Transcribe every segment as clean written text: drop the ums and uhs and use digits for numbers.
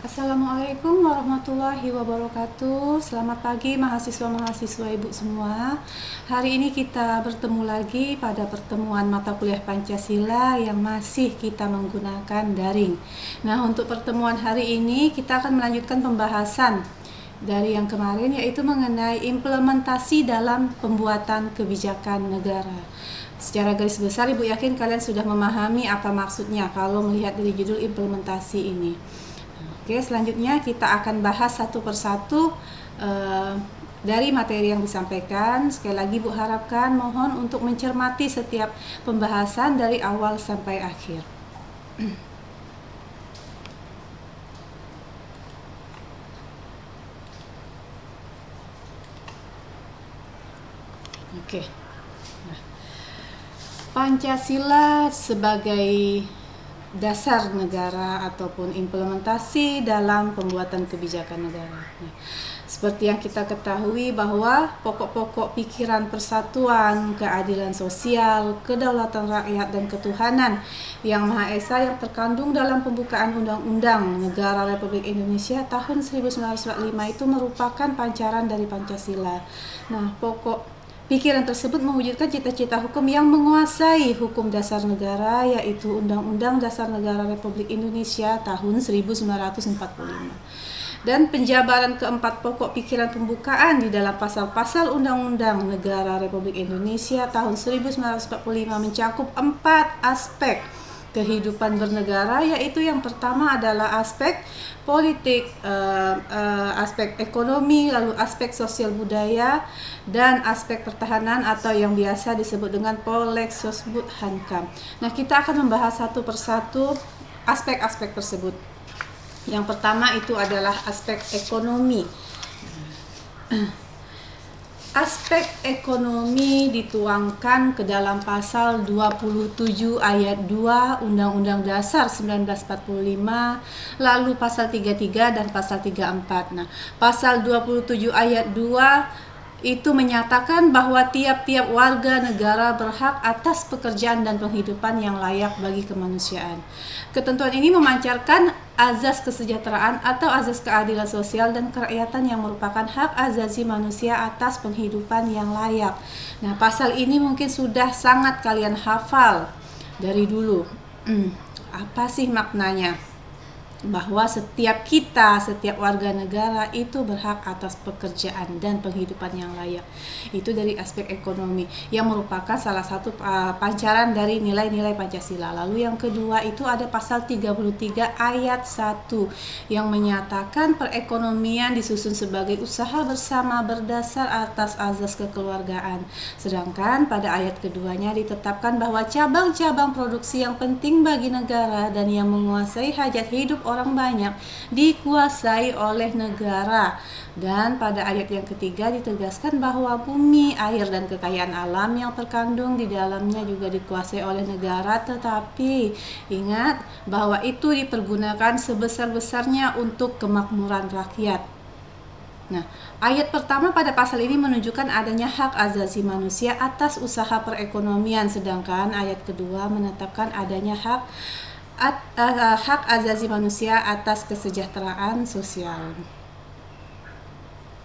Assalamualaikum warahmatullahi wabarakatuh. Selamat pagi mahasiswa-mahasiswa Ibu semua. Hari ini kita bertemu lagi pada pertemuan mata kuliah Pancasila yang masih kita menggunakan daring. Nah, untuk pertemuan hari ini kita akan melanjutkan pembahasan dari yang kemarin, yaitu mengenai implementasi dalam pembuatan kebijakan negara. Secara garis besar Ibu yakin kalian sudah memahami apa maksudnya kalau melihat dari judul implementasi ini. Oke, selanjutnya kita akan bahas satu persatu dari materi yang disampaikan. Sekali lagi Bu harapkan, mohon untuk mencermati setiap pembahasan dari awal sampai akhir. Oke. Nah, Pancasila sebagai dasar negara ataupun implementasi dalam pembuatan kebijakan negara. Nah, seperti yang kita ketahui bahwa pokok-pokok pikiran persatuan, keadilan sosial, kedaulatan rakyat dan ketuhanan yang Maha Esa yang terkandung dalam pembukaan Undang-Undang Negara Republik Indonesia tahun 1945 itu merupakan pancaran dari Pancasila. Nah, pokok pikiran tersebut mewujudkan cita-cita hukum yang menguasai hukum dasar negara, yaitu Undang-Undang Dasar Negara Republik Indonesia tahun 1945. Dan penjabaran keempat pokok pikiran pembukaan di dalam pasal-pasal Undang-Undang Negara Republik Indonesia tahun 1945 mencakup 4 aspek kehidupan bernegara, yaitu yang pertama adalah aspek politik, aspek ekonomi, lalu aspek sosial budaya, dan aspek pertahanan atau yang biasa disebut dengan Poleks Sosbud Hankam. Nah, kita akan membahas satu persatu aspek-aspek tersebut. Yang pertama itu adalah aspek ekonomi. Aspek ekonomi dituangkan ke dalam pasal 27 ayat 2 Undang-Undang Dasar 1945, lalu pasal 33 dan pasal 34. Nah, pasal 27 ayat 2 itu menyatakan bahwa tiap-tiap warga negara berhak atas pekerjaan dan penghidupan yang layak bagi kemanusiaan. Ketentuan ini memancarkan azas kesejahteraan atau azas keadilan sosial dan kerakyatan yang merupakan hak azazi manusia atas penghidupan yang layak. Nah, pasal ini mungkin sudah sangat kalian hafal dari dulu. Apa sih maknanya? Bahwa setiap warga negara itu berhak atas pekerjaan dan penghidupan yang layak. Itu dari aspek ekonomi yang merupakan salah satu pancaran dari nilai-nilai Pancasila. Lalu yang kedua itu ada pasal 33 ayat 1 yang menyatakan perekonomian disusun sebagai usaha bersama berdasar atas azas kekeluargaan. Sedangkan pada ayat keduanya ditetapkan bahwa cabang-cabang produksi yang penting bagi negara dan yang menguasai hajat hidup orang banyak dikuasai oleh negara. Dan pada ayat yang ketiga ditegaskan bahwa bumi, air, dan kekayaan alam yang terkandung di dalamnya juga dikuasai oleh negara, tetapi ingat bahwa itu dipergunakan sebesar-besarnya untuk kemakmuran rakyat. Nah, ayat pertama pada pasal ini menunjukkan adanya hak azazi manusia atas usaha perekonomian, sedangkan ayat kedua menetapkan adanya hak azazi manusia atas kesejahteraan sosial.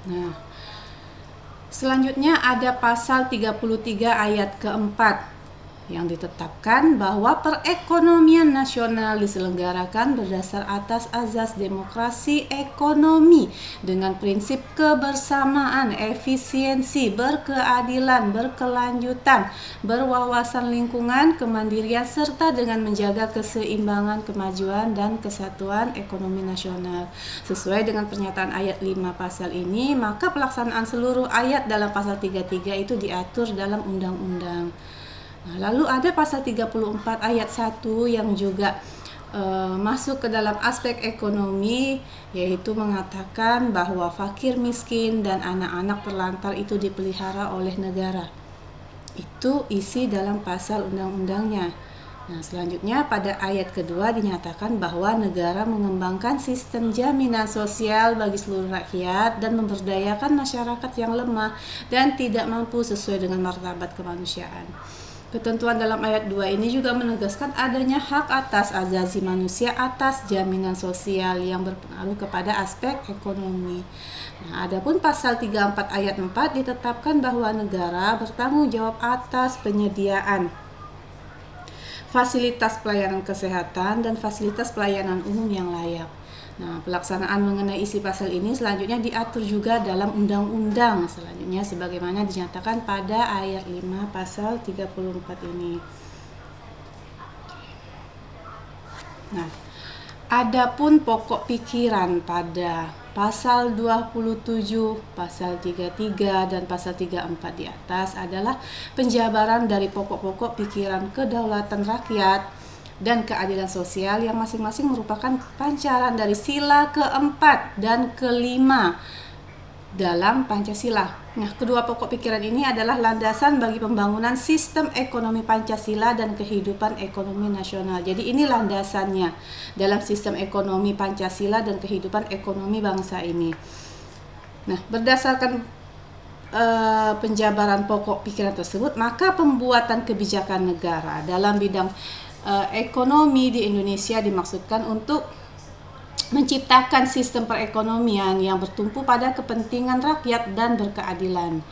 Nah, selanjutnya ada pasal 33 ayat keempat yang ditetapkan bahwa perekonomian nasional diselenggarakan berdasar atas azas demokrasi ekonomi dengan prinsip kebersamaan, efisiensi, berkeadilan, berkelanjutan, berwawasan lingkungan, kemandirian, serta dengan menjaga keseimbangan, kemajuan, dan kesatuan ekonomi nasional. Sesuai dengan pernyataan ayat 5 pasal ini, maka pelaksanaan seluruh ayat dalam pasal 33 itu diatur dalam undang-undang. Nah, lalu ada pasal 34 ayat 1 yang juga masuk ke dalam aspek ekonomi, yaitu mengatakan bahwa fakir miskin dan anak-anak terlantar itu dipelihara oleh negara. Itu isi dalam pasal undang-undangnya. Nah, selanjutnya pada ayat kedua dinyatakan bahwa negara mengembangkan sistem jaminan sosial bagi seluruh rakyat dan memberdayakan masyarakat yang lemah dan tidak mampu sesuai dengan martabat kemanusiaan. Ketentuan dalam ayat 2 ini juga menegaskan adanya hak atas asasi manusia atas jaminan sosial yang berpengaruh kepada aspek ekonomi. Nah, adapun pasal 34 ayat 4 ditetapkan bahwa negara bertanggung jawab atas penyediaan fasilitas pelayanan kesehatan dan fasilitas pelayanan umum yang layak. Nah, pelaksanaan mengenai isi pasal ini selanjutnya diatur juga dalam undang-undang selanjutnya sebagaimana dinyatakan pada ayat 5 pasal 34 ini. Nah, adapun pokok pikiran pada pasal 27, pasal 33 dan pasal 34 di atas adalah penjabaran dari pokok-pokok pikiran kedaulatan rakyat dan keadilan sosial yang masing-masing merupakan pancaran dari sila keempat dan kelima dalam Pancasila. Nah, kedua pokok pikiran ini adalah landasan bagi pembangunan sistem ekonomi Pancasila dan kehidupan ekonomi nasional. Jadi ini landasannya dalam sistem ekonomi Pancasila dan kehidupan ekonomi bangsa ini. Nah, berdasarkan penjabaran pokok pikiran tersebut, maka pembuatan kebijakan negara dalam bidang ekonomi di Indonesia dimaksudkan untuk menciptakan sistem perekonomian yang bertumpu pada kepentingan rakyat dan berkeadilan.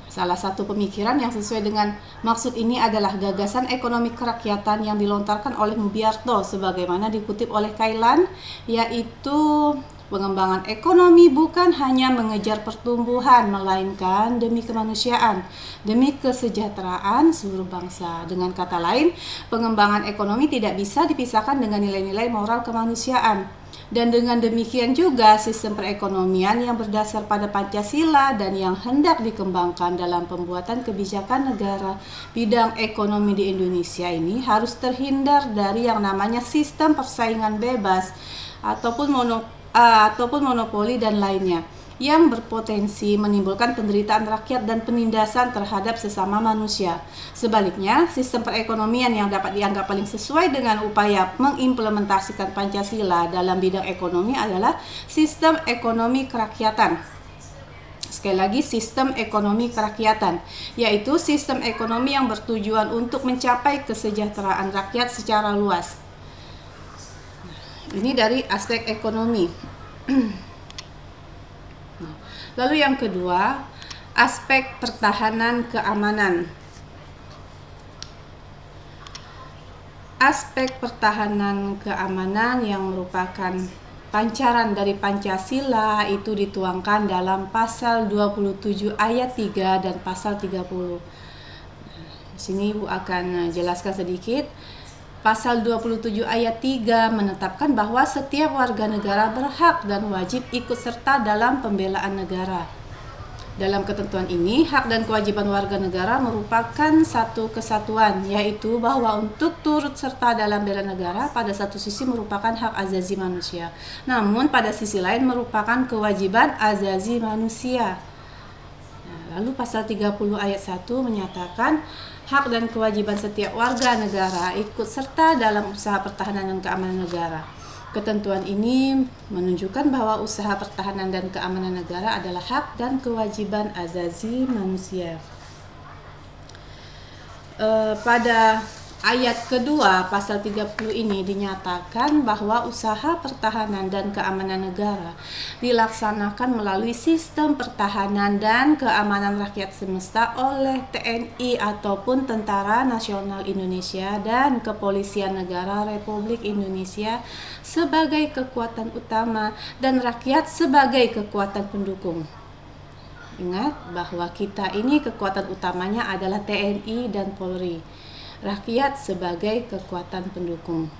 Salah satu pemikiran yang sesuai dengan maksud ini adalah gagasan ekonomi kerakyatan yang dilontarkan oleh Mubiarto sebagaimana dikutip oleh Kailan, yaitu pengembangan ekonomi bukan hanya mengejar pertumbuhan, melainkan demi kemanusiaan, demi kesejahteraan seluruh bangsa. Dengan kata lain, pengembangan ekonomi tidak bisa dipisahkan dengan nilai-nilai moral kemanusiaan. Dan dengan demikian juga sistem perekonomian yang berdasar pada Pancasila dan yang hendak dikembangkan dalam pembuatan kebijakan negara bidang ekonomi di Indonesia ini harus terhindar dari yang namanya sistem persaingan bebas ataupun monopoli dan lainnya yang berpotensi menimbulkan penderitaan rakyat dan penindasan terhadap sesama manusia. Sebaliknya, sistem perekonomian yang dapat dianggap paling sesuai dengan upaya mengimplementasikan Pancasila dalam bidang ekonomi adalah sistem ekonomi kerakyatan. Sekali lagi, sistem ekonomi kerakyatan, yaitu sistem ekonomi yang bertujuan untuk mencapai kesejahteraan rakyat secara luas. Ini dari aspek ekonomi. Lalu yang kedua, aspek pertahanan keamanan. Aspek pertahanan keamanan yang merupakan pancaran dari Pancasila itu dituangkan dalam pasal 27 ayat 3 dan pasal 30. Di sini Ibu akan jelaskan sedikit. Pasal 27 ayat 3 menetapkan bahwa setiap warga negara berhak dan wajib ikut serta dalam pembelaan negara. Dalam ketentuan ini, hak dan kewajiban warga negara merupakan satu kesatuan, yaitu bahwa untuk turut serta dalam bela negara pada satu sisi merupakan hak azazi manusia, namun pada sisi lain merupakan kewajiban azazi manusia. Lalu pasal 30 ayat 1 menyatakan hak dan kewajiban setiap warga negara ikut serta dalam usaha pertahanan dan keamanan negara. Ketentuan ini menunjukkan bahwa usaha pertahanan dan keamanan negara adalah hak dan kewajiban azazi manusia. Pada ayat kedua pasal 30 ini dinyatakan bahwa usaha pertahanan dan keamanan negara dilaksanakan melalui sistem pertahanan dan keamanan rakyat semesta oleh TNI ataupun Tentara Nasional Indonesia dan Kepolisian Negara Republik Indonesia sebagai kekuatan utama dan rakyat sebagai kekuatan pendukung. Ingat bahwa kita ini kekuatan utamanya adalah TNI dan Polri. Rakyat sebagai kekuatan pendukung.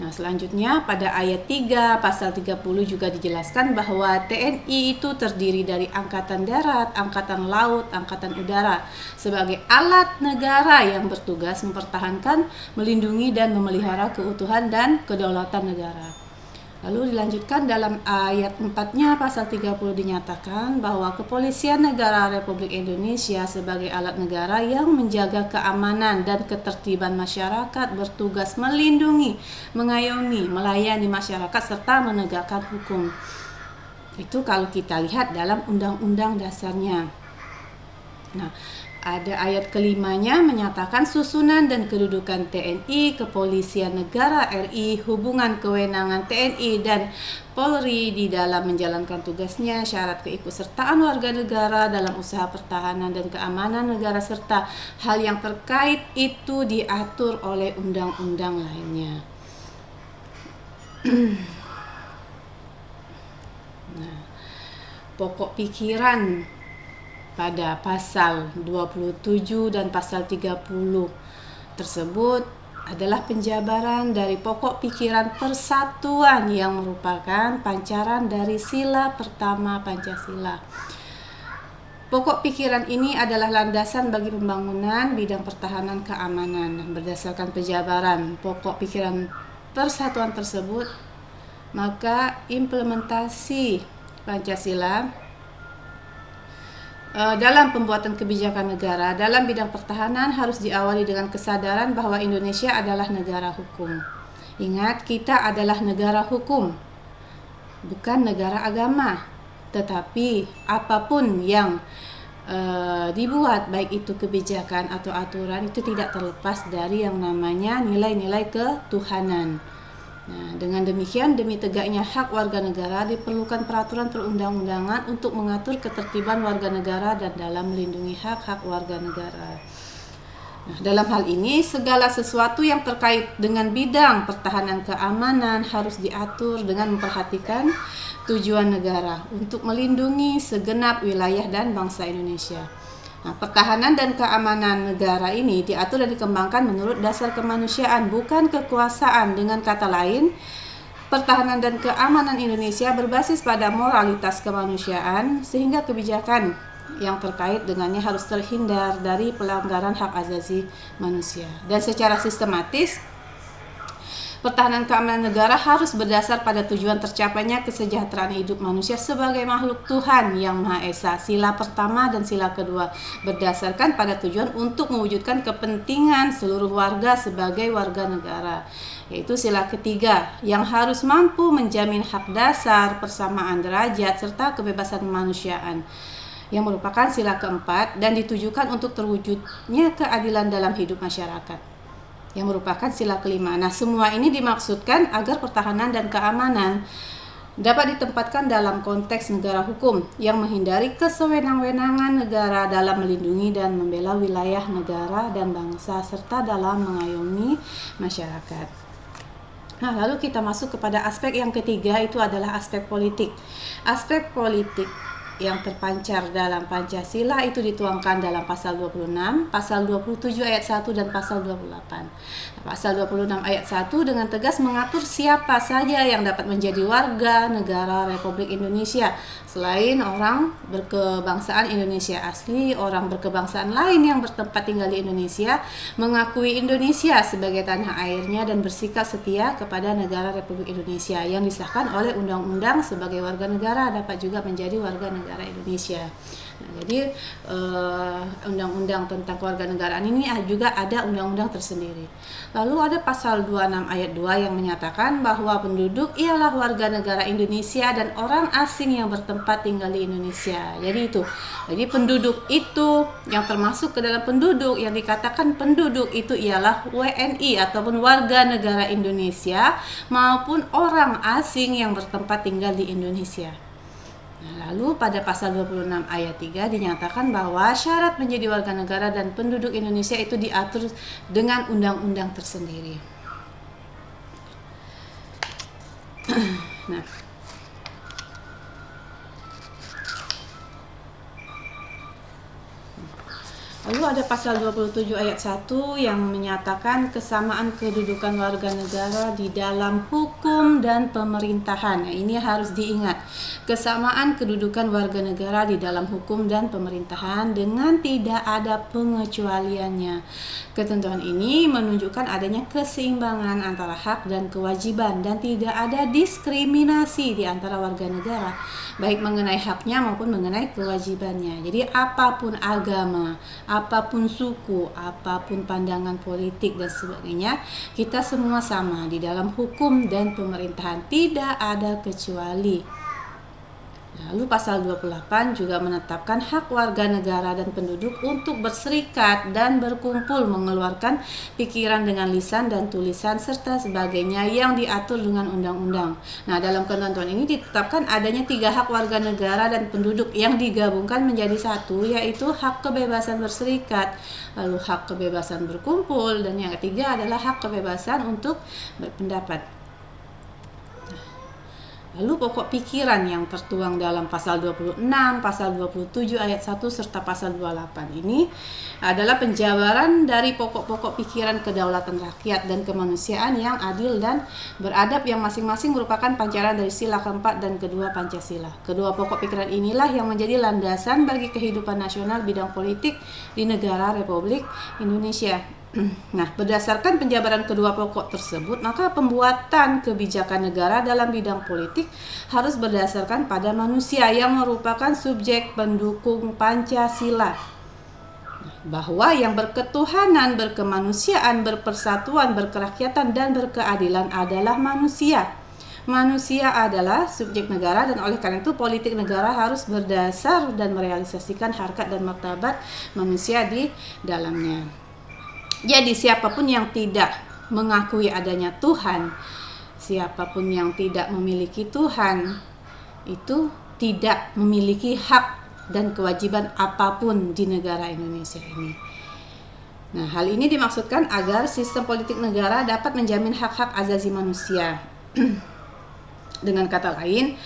Nah, selanjutnya pada ayat 3 pasal 30 juga dijelaskan bahwa TNI itu terdiri dari Angkatan Darat, Angkatan Laut, Angkatan Udara sebagai alat negara yang bertugas mempertahankan, melindungi dan memelihara keutuhan dan kedaulatan negara. Lalu dilanjutkan dalam ayat 4-nya pasal 30 dinyatakan bahwa Kepolisian Negara Republik Indonesia sebagai alat negara yang menjaga keamanan dan ketertiban masyarakat bertugas melindungi, mengayomi, melayani masyarakat serta menegakkan hukum. Itu kalau kita lihat dalam undang-undang dasarnya. Nah, Ada ayat kelimanya menyatakan susunan dan kedudukan TNI, Kepolisian Negara RI, hubungan kewenangan TNI dan Polri di dalam menjalankan tugasnya, syarat keikutsertaan warga negara dalam usaha pertahanan dan keamanan negara, serta hal yang terkait itu diatur oleh undang-undang lainnya. Nah, pokok pikiran pada pasal 27 dan pasal 30 tersebut adalah penjabaran dari pokok pikiran persatuan yang merupakan pancaran dari sila pertama Pancasila. Pokok pikiran ini adalah landasan bagi pembangunan bidang pertahanan keamanan. Berdasarkan penjabaran pokok pikiran persatuan tersebut, maka implementasi Pancasila dalam pembuatan kebijakan negara dalam bidang pertahanan harus diawali dengan kesadaran bahwa Indonesia adalah negara hukum. Ingat, kita adalah negara hukum, bukan negara agama. Tetapi apapun yang dibuat, baik itu kebijakan atau aturan, itu tidak terlepas dari yang namanya nilai-nilai ketuhanan. Nah, dengan demikian, demi tegaknya hak warga negara, diperlukan peraturan perundang-undangan untuk mengatur ketertiban warga negara dan dalam melindungi hak-hak warga negara. Nah, dalam hal ini, segala sesuatu yang terkait dengan bidang pertahanan keamanan harus diatur dengan memperhatikan tujuan negara untuk melindungi segenap wilayah dan bangsa Indonesia. Nah, pertahanan dan keamanan negara ini diatur dan dikembangkan menurut dasar kemanusiaan, bukan kekuasaan. Dengan kata lain, pertahanan dan keamanan Indonesia berbasis pada moralitas kemanusiaan, sehingga kebijakan yang terkait dengannya harus terhindar dari pelanggaran hak asasi manusia. Dan secara sistematis, pertahanan keamanan negara harus berdasar pada tujuan tercapainya kesejahteraan hidup manusia sebagai makhluk Tuhan yang Maha Esa. Sila pertama dan sila kedua berdasarkan pada tujuan untuk mewujudkan kepentingan seluruh warga sebagai warga negara. Yaitu sila ketiga yang harus mampu menjamin hak dasar, persamaan derajat, serta kebebasan kemanusiaan, yang merupakan sila keempat dan ditujukan untuk terwujudnya keadilan dalam hidup masyarakat, yang merupakan sila kelima. Nah, semua ini dimaksudkan agar pertahanan dan keamanan dapat ditempatkan dalam konteks negara hukum yang menghindari kesewenang-wenangan negara dalam melindungi dan membela wilayah negara dan bangsa, serta dalam mengayomi masyarakat. Nah, lalu kita masuk kepada aspek yang ketiga, itu adalah aspek politik. Aspek politik yang terpancar dalam Pancasila itu dituangkan dalam pasal 26, pasal 27 ayat 1 dan pasal 28. Pasal 26 ayat 1 dengan tegas mengatur siapa saja yang dapat menjadi warga negara Republik Indonesia selain orang berkebangsaan Indonesia asli, orang berkebangsaan lain yang bertempat tinggal di Indonesia, mengakui Indonesia sebagai tanah airnya dan bersikap setia kepada negara Republik Indonesia yang disahkan oleh undang-undang sebagai warga negara dapat juga menjadi warga negara Indonesia. Nah, jadi undang-undang tentang kewarganegaraan ini juga ada undang-undang tersendiri. Lalu ada pasal 26 ayat 2 yang menyatakan bahwa penduduk ialah warga negara Indonesia dan orang asing yang bertempat tinggal di Indonesia. Jadi penduduk itu yang termasuk ke dalam penduduk yang dikatakan penduduk itu ialah WNI ataupun warga negara Indonesia maupun orang asing yang bertempat tinggal di Indonesia. Nah, lalu pada pasal 26 ayat 3 dinyatakan bahwa syarat menjadi warga negara dan penduduk Indonesia itu diatur dengan undang-undang tersendiri. Nah, lalu ada pasal 27 ayat 1 yang menyatakan kesamaan kedudukan warga negara di dalam hukum dan pemerintahan. Nah, ini harus diingat. Kesamaan kedudukan warga negara di dalam hukum dan pemerintahan dengan tidak ada pengecualiannya. Ketentuan ini menunjukkan adanya keseimbangan antara hak dan kewajiban dan tidak ada diskriminasi di antara warga negara, baik mengenai haknya maupun mengenai kewajibannya. Jadi apapun agama, apapun suku, apapun pandangan politik dan sebagainya, kita semua sama di dalam hukum dan pemerintahan, tidak ada kecuali. Lalu pasal 28 juga menetapkan hak warga negara dan penduduk untuk berserikat dan berkumpul, mengeluarkan pikiran dengan lisan dan tulisan serta sebagainya yang diatur dengan undang-undang. Nah, dalam ketentuan ini ditetapkan adanya 3 hak warga negara dan penduduk yang digabungkan menjadi satu, yaitu hak kebebasan berserikat, lalu hak kebebasan berkumpul, dan yang ketiga adalah hak kebebasan untuk berpendapat. Lalu pokok pikiran yang tertuang dalam pasal 26, pasal 27 ayat 1 serta pasal 28 ini adalah penjabaran dari pokok-pokok pikiran kedaulatan rakyat dan kemanusiaan yang adil dan beradab yang masing-masing merupakan pancaran dari sila keempat dan kedua Pancasila. Kedua pokok pikiran inilah yang menjadi landasan bagi kehidupan nasional bidang politik di negara Republik Indonesia. Nah, berdasarkan penjabaran kedua pokok tersebut, maka pembuatan kebijakan negara dalam bidang politik harus berdasarkan pada manusia yang merupakan subjek pendukung Pancasila. Bahwa yang berketuhanan, berkemanusiaan, berpersatuan, berkerakyatan, dan berkeadilan adalah manusia. Manusia adalah subjek negara dan oleh karena itu politik negara harus berdasar dan merealisasikan harkat dan martabat manusia di dalamnya. Jadi siapapun yang tidak mengakui adanya Tuhan, siapapun yang tidak memiliki Tuhan, itu tidak memiliki hak dan kewajiban apapun di negara Indonesia ini. Nah, hal ini dimaksudkan agar sistem politik negara dapat menjamin hak-hak asasi manusia. Dengan kata lain,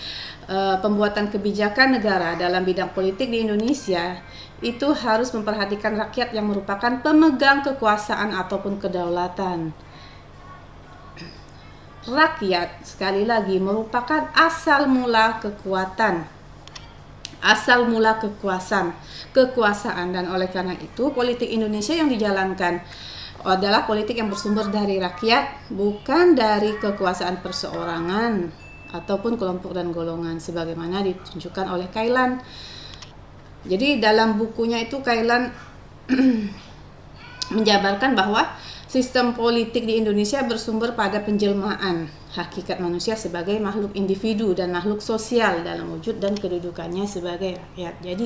pembuatan kebijakan negara dalam bidang politik di Indonesia itu harus memperhatikan rakyat yang merupakan pemegang kekuasaan ataupun kedaulatan. Rakyat, sekali lagi, merupakan asal mula kekuatan, asal mula kekuasaan, dan oleh karena itu politik Indonesia yang dijalankan adalah politik yang bersumber dari rakyat, bukan dari kekuasaan perseorangan ataupun kelompok dan golongan sebagaimana ditunjukkan oleh Kailan. Jadi dalam bukunya itu Kailan menjabarkan bahwa sistem politik di Indonesia bersumber pada penjelmaan hakikat manusia sebagai makhluk individu dan makhluk sosial dalam wujud dan kedudukannya sebagai rakyat. Jadi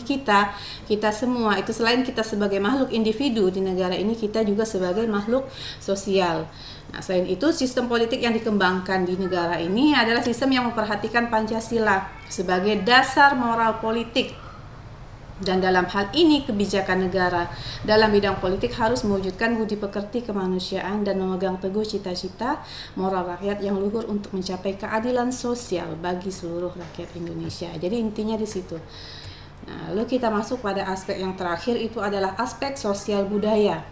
kita semua itu selain kita sebagai makhluk individu di negara ini, kita juga sebagai makhluk sosial. Nah, selain itu sistem politik yang dikembangkan di negara ini adalah sistem yang memperhatikan Pancasila sebagai dasar moral politik. Dan dalam hal ini kebijakan negara dalam bidang politik harus mewujudkan budi pekerti kemanusiaan dan memegang teguh cita-cita moral rakyat yang luhur untuk mencapai keadilan sosial bagi seluruh rakyat Indonesia. Jadi intinya di situ. Nah, lalu kita masuk pada aspek yang terakhir, itu adalah aspek sosial budaya.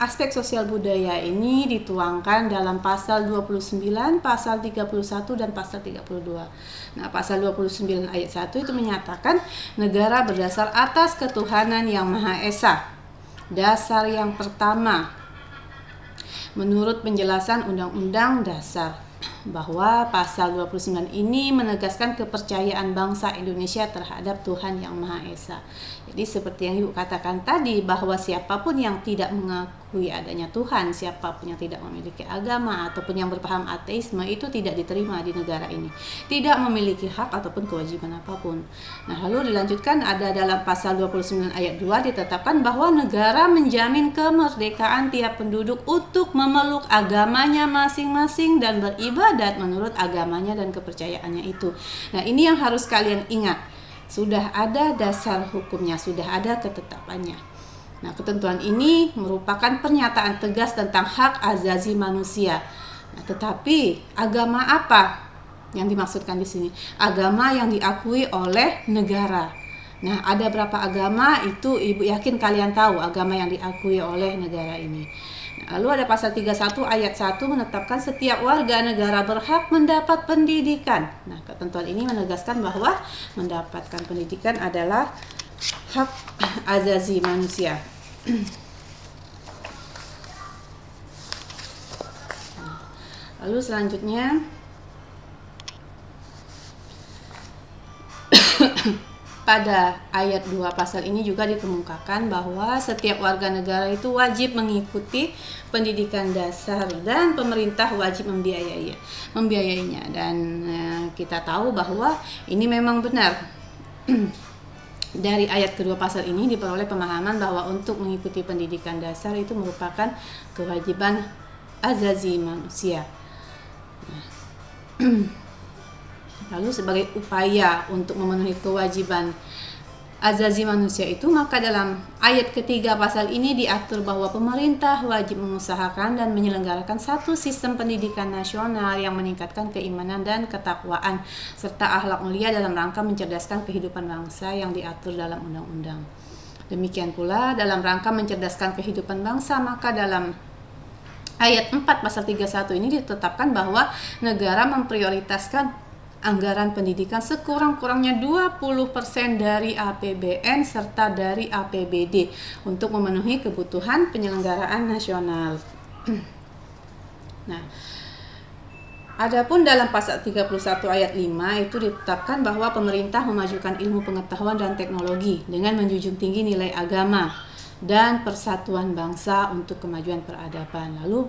Aspek sosial budaya ini dituangkan dalam pasal 29, pasal 31, dan pasal 32. Nah, pasal 29 ayat 1 itu menyatakan negara berdasar atas ketuhanan yang Maha Esa. Dasar yang pertama, menurut penjelasan Undang-Undang Dasar, bahwa pasal 29 ini menegaskan kepercayaan bangsa Indonesia terhadap Tuhan yang Maha Esa. Jadi seperti yang Ibu katakan tadi, bahwa siapapun yang tidak mengakui adanya Tuhan, siapapun yang tidak memiliki agama ataupun yang berpaham ateisme, itu tidak diterima di negara ini, tidak memiliki hak ataupun kewajiban apapun. Nah, lalu dilanjutkan ada dalam pasal 29 ayat 2 ditetapkan bahwa negara menjamin kemerdekaan tiap penduduk untuk memeluk agamanya masing-masing dan beribadat menurut agamanya dan kepercayaannya itu. Nah, ini yang harus kalian ingat. Sudah ada dasar hukumnya, sudah ada ketetapannya. Nah, ketentuan ini merupakan pernyataan tegas tentang hak asasi manusia. Nah, tetapi agama apa yang dimaksudkan di sini? Agama yang diakui oleh negara. Nah, ada berapa agama itu Ibu yakin kalian tahu agama yang diakui oleh negara ini. Lalu ada pasal 31 ayat 1 menetapkan setiap warga negara berhak mendapat pendidikan. Nah, ketentuan ini menegaskan bahwa mendapatkan pendidikan adalah hak asasi manusia. Lalu selanjutnya pada ayat 2 pasal ini juga dikemukakan bahwa setiap warga negara itu wajib mengikuti pendidikan dasar dan pemerintah wajib membiayainya. Dan kita tahu bahwa ini memang benar. Dari ayat kedua pasal ini diperoleh pemahaman bahwa untuk mengikuti pendidikan dasar itu merupakan kewajiban azazi manusia. Lalu sebagai upaya untuk memenuhi kewajiban azazi manusia itu, maka dalam ayat ketiga pasal ini diatur bahwa pemerintah wajib mengusahakan dan menyelenggarakan satu sistem pendidikan nasional yang meningkatkan keimanan dan ketakwaan serta akhlak mulia dalam rangka mencerdaskan kehidupan bangsa yang diatur dalam undang-undang. Demikian pula dalam rangka mencerdaskan kehidupan bangsa, maka dalam ayat 4 pasal 31 ini ditetapkan bahwa negara memprioritaskan anggaran pendidikan sekurang-kurangnya 20% dari APBN serta dari APBD untuk memenuhi kebutuhan penyelenggaraan nasional. Nah, adapun dalam pasal 31 ayat 5 itu ditetapkan bahwa pemerintah memajukan ilmu pengetahuan dan teknologi dengan menjunjung tinggi nilai agama dan persatuan bangsa untuk kemajuan peradaban. Lalu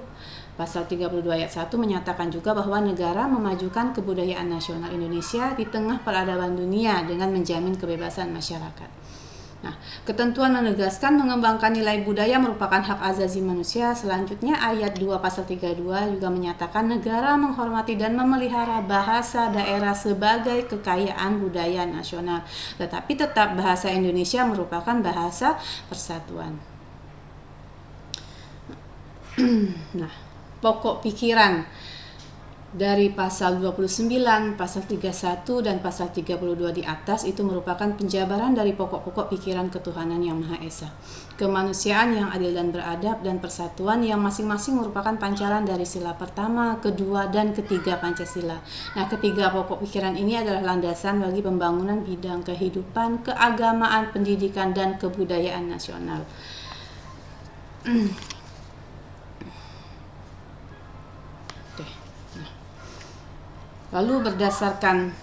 pasal 32 ayat 1 menyatakan juga bahwa negara memajukan kebudayaan nasional Indonesia di tengah peradaban dunia dengan menjamin kebebasan masyarakat. Nah, ketentuan menegaskan mengembangkan nilai budaya merupakan hak azazi manusia. Selanjutnya ayat 2 pasal 32 juga menyatakan negara menghormati dan memelihara bahasa daerah sebagai kekayaan budaya nasional. Tetapi tetap bahasa Indonesia merupakan bahasa persatuan. Nah, pokok pikiran dari pasal 29, pasal 31, dan pasal 32 di atas itu merupakan penjabaran dari pokok-pokok pikiran ketuhanan yang Maha Esa, kemanusiaan yang adil dan beradab, dan persatuan yang masing-masing merupakan pancaran dari sila pertama, kedua, dan ketiga Pancasila. Nah, ketiga pokok pikiran ini adalah landasan bagi pembangunan bidang kehidupan, keagamaan, pendidikan, dan kebudayaan nasional. Lalu berdasarkan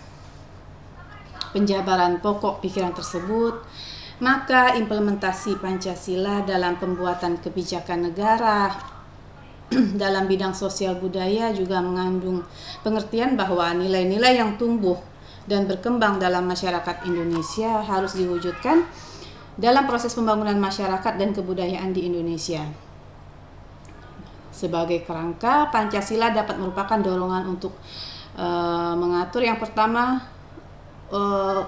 penjabaran pokok pikiran tersebut, maka implementasi Pancasila dalam pembuatan kebijakan negara dalam bidang sosial budaya juga mengandung pengertian bahwa nilai-nilai yang tumbuh dan berkembang dalam masyarakat Indonesia harus diwujudkan dalam proses pembangunan masyarakat dan kebudayaan di Indonesia. Sebagai kerangka, Pancasila dapat merupakan dorongan untuk mengatur yang pertama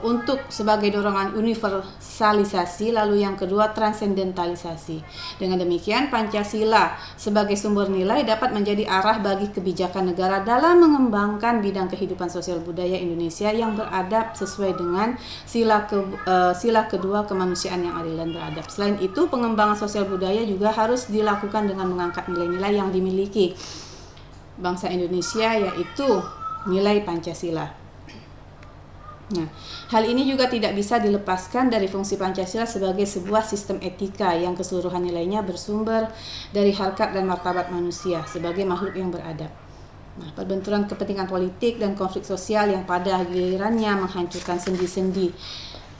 untuk sebagai dorongan universalisasi, lalu yang kedua transendentalisasi. Dengan demikian Pancasila sebagai sumber nilai dapat menjadi arah bagi kebijakan negara dalam mengembangkan bidang kehidupan sosial budaya Indonesia yang beradab sesuai dengan sila kedua kemanusiaan yang adil dan beradab. Selain itu, pengembangan sosial budaya juga harus dilakukan dengan mengangkat nilai-nilai yang dimiliki bangsa Indonesia, yaitu nilai Pancasila. Nah, hal ini juga tidak bisa dilepaskan dari fungsi Pancasila sebagai sebuah sistem etika yang keseluruhan nilainya bersumber dari harkat dan martabat manusia sebagai makhluk yang beradab. Nah, perbenturan kepentingan politik dan konflik sosial yang pada gilirannya menghancurkan sendi-sendi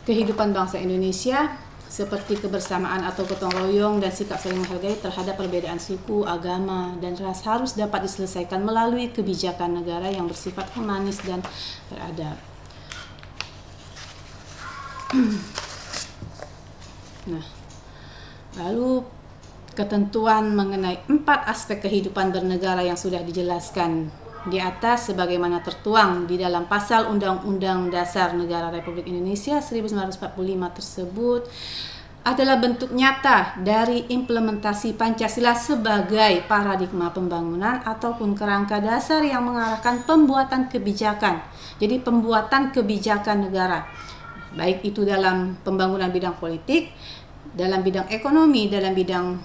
kehidupan bangsa Indonesia seperti kebersamaan atau gotong royong dan sikap saling menghargai terhadap perbedaan suku, agama, dan ras harus dapat diselesaikan melalui kebijakan negara yang bersifat humanis dan beradab. Nah, lalu ketentuan mengenai 4 aspek kehidupan bernegara yang sudah dijelaskan di atas sebagaimana tertuang di dalam pasal Undang-Undang Dasar Negara Republik Indonesia 1945 tersebut adalah bentuk nyata dari implementasi Pancasila sebagai paradigma pembangunan ataupun kerangka dasar yang mengarahkan pembuatan kebijakan. Jadi pembuatan kebijakan negara, baik itu dalam pembangunan bidang politik, dalam bidang ekonomi, dalam bidang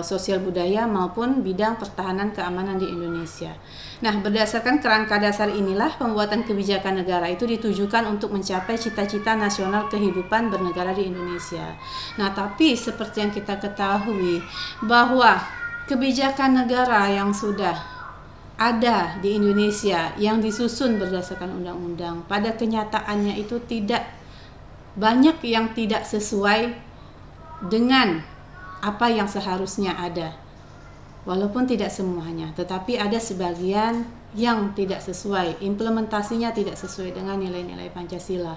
sosial budaya maupun bidang pertahanan keamanan di Indonesia. Nah, berdasarkan kerangka dasar inilah pembuatan kebijakan negara itu ditujukan untuk mencapai cita-cita nasional kehidupan bernegara di Indonesia. Nah, tapi seperti yang kita ketahui bahwa kebijakan negara yang sudah ada di Indonesia yang disusun berdasarkan undang-undang pada kenyataannya itu tidak banyak yang tidak sesuai dengan apa yang seharusnya ada. Walaupun tidak semuanya, tetapi ada sebagian yang tidak sesuai, implementasinya tidak sesuai dengan nilai-nilai Pancasila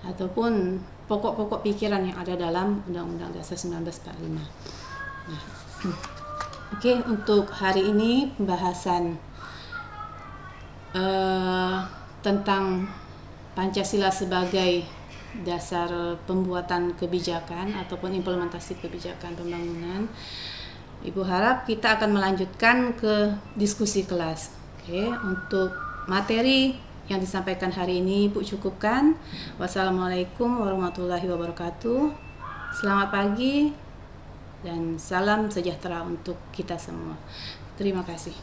ataupun pokok-pokok pikiran yang ada dalam Undang-Undang Dasar 1945. Nah, oke, untuk hari ini pembahasan tentang Pancasila sebagai dasar pembuatan kebijakan ataupun implementasi kebijakan pembangunan. Ibu harap kita akan melanjutkan ke diskusi kelas. Oke, untuk materi yang disampaikan hari ini Ibu cukupkan. Wassalamualaikum warahmatullahi wabarakatuh. Selamat pagi dan salam sejahtera untuk kita semua. Terima kasih.